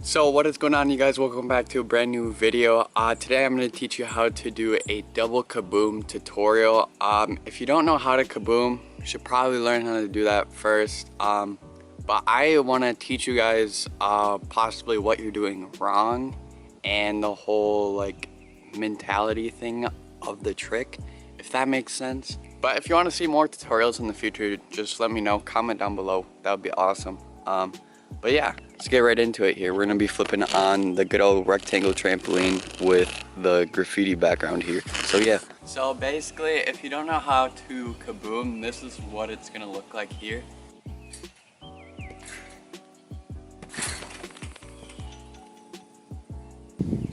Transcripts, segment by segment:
So what is going on, you guys? Welcome back to a brand new video. Today I'm going to teach you how to do a double kaboom tutorial. If you don't know how to kaboom, you should probably learn how to do that first. But I want to teach you guys possibly what you're doing wrong and the whole like mentality thing of the trick, if that makes sense. But if you want to see more tutorials in the future, just let me know. Comment down below. That would be awesome. But yeah, let's get right into it here. We're gonna be flipping on the good old rectangle trampoline with the graffiti background here. So yeah. So basically, if you don't know how to kaboom, this is what it's gonna look like here.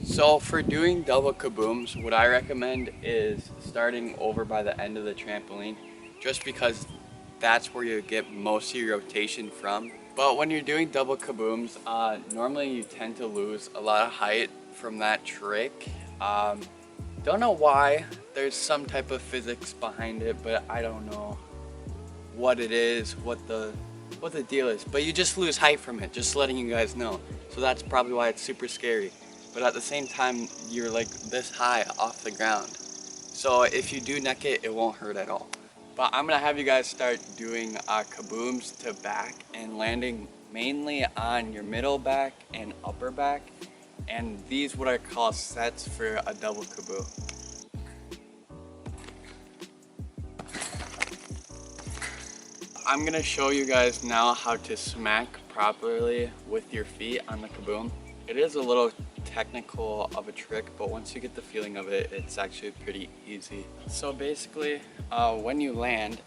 So for doing double kabooms, what I recommend is starting over by the end of the trampoline, just because that's where you get most of your rotation from. But when you're doing double kabooms, normally you tend to lose a lot of height from that trick. Don't know why. There's some type of physics behind it, but I don't know what it is, what the deal is. But you just lose height from it, just letting you guys know. So that's probably why it's super scary. But at the same time, you're like this high off the ground. So if you do neck it, it won't hurt at all. But I'm gonna have you guys start doing kabooms to back and landing mainly on your middle back and upper back. And these what I call sets for a double kaboom. I'm gonna show you guys now how to smack properly with your feet on the kaboom. It is a little technical of a trick, but once you get the feeling of it, it's actually pretty easy. So basically, when you land,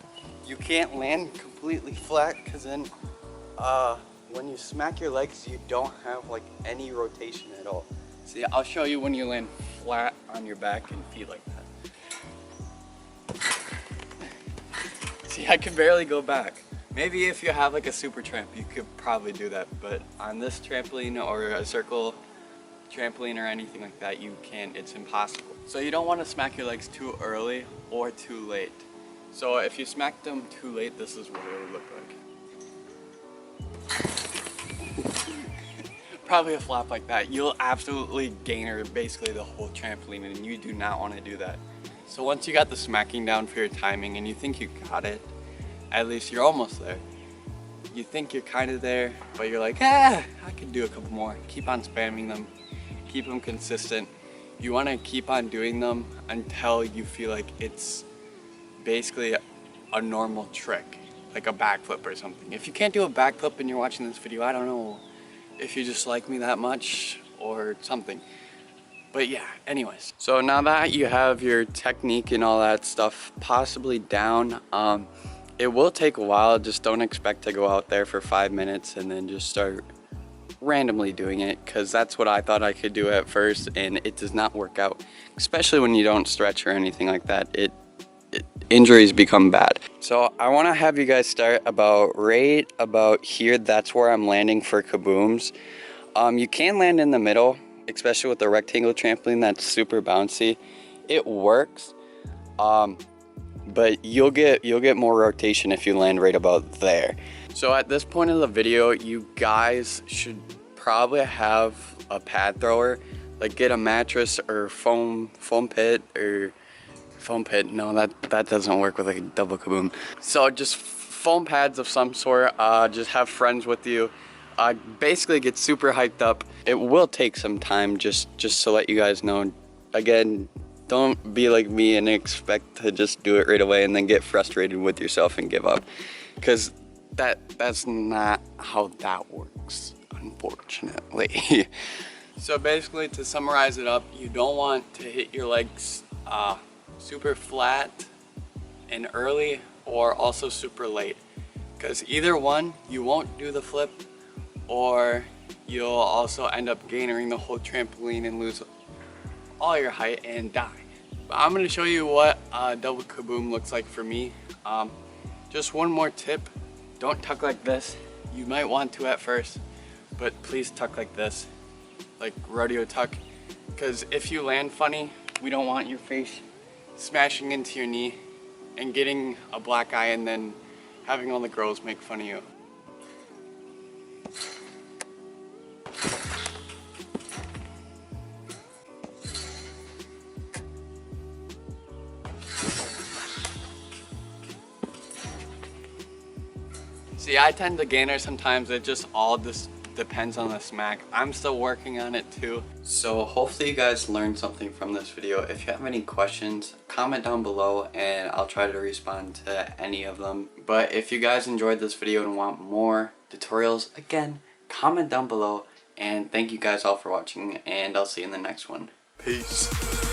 you can't land completely flat, because then when you smack your legs, you don't have like any rotation at all. See, I'll show you when you land flat on your back and feet like that. See, I can barely go back. Maybe if you have like a super tramp, you could probably do that, but on this trampoline or a circle trampoline or anything like that, you can't. It's impossible. So you don't want to smack your legs too early or too late. So if you smack them too late, this is what it would look like. Probably a flop like that. You'll absolutely gainer basically the whole trampoline, and you do not want to do that. So once you got the smacking down for your timing and you think you got it, at least you're almost there. You think you're kind of there, but you're like, I can do a couple more. Keep on spamming them. Keep them consistent. You want to keep on doing them until you feel like it's basically a normal trick, like a backflip or something. If you can't do a backflip and you're watching this video, I don't know if you just like me that much or something. But yeah, anyways. So now that you have your technique and all that stuff possibly down, it will take a while. Just don't expect to go out there for 5 minutes and then just start randomly doing it, because that's what I thought I could do at first, and it does not work out, especially when you don't stretch or anything like that. Injuries become bad. So I want to have you guys start right about here. That's where I'm landing for kabooms. You can land in the middle, especially with the rectangle trampoline that's super bouncy. It works, but you'll get more rotation if you land right about there. So at this point of the video, you guys should probably have a pad thrower, like get a mattress or foam pit or foam pit. No, that doesn't work with a double kaboom. So just foam pads of some sort. Just have friends with you. Basically get super hyped up. It will take some time, just to let you guys know. Again, don't be like me and expect to just do it right away and then get frustrated with yourself and give up, because that's not how that works, unfortunately. So basically, to summarize it up, you don't want to hit your legs super flat and early, or also super late, because either one, you won't do the flip, or you'll also end up gainering the whole trampoline and lose all your height and die. But I'm going to show you what double kaboom looks like for me. Just one more tip. Don't tuck like this. You might want to at first, but please tuck like this, like rodeo tuck, because if you land funny, we don't want your face smashing into your knee and getting a black eye and then having all the girls make fun of you. See, I tend to gainer sometimes. It just all this depends on the smack. I'm still working on it too. So hopefully you guys learned something from this video. If you have any questions, comment down below and I'll try to respond to any of them. But if you guys enjoyed this video and want more tutorials, again, comment down below. And thank you guys all for watching, and I'll see you in the next one. Peace.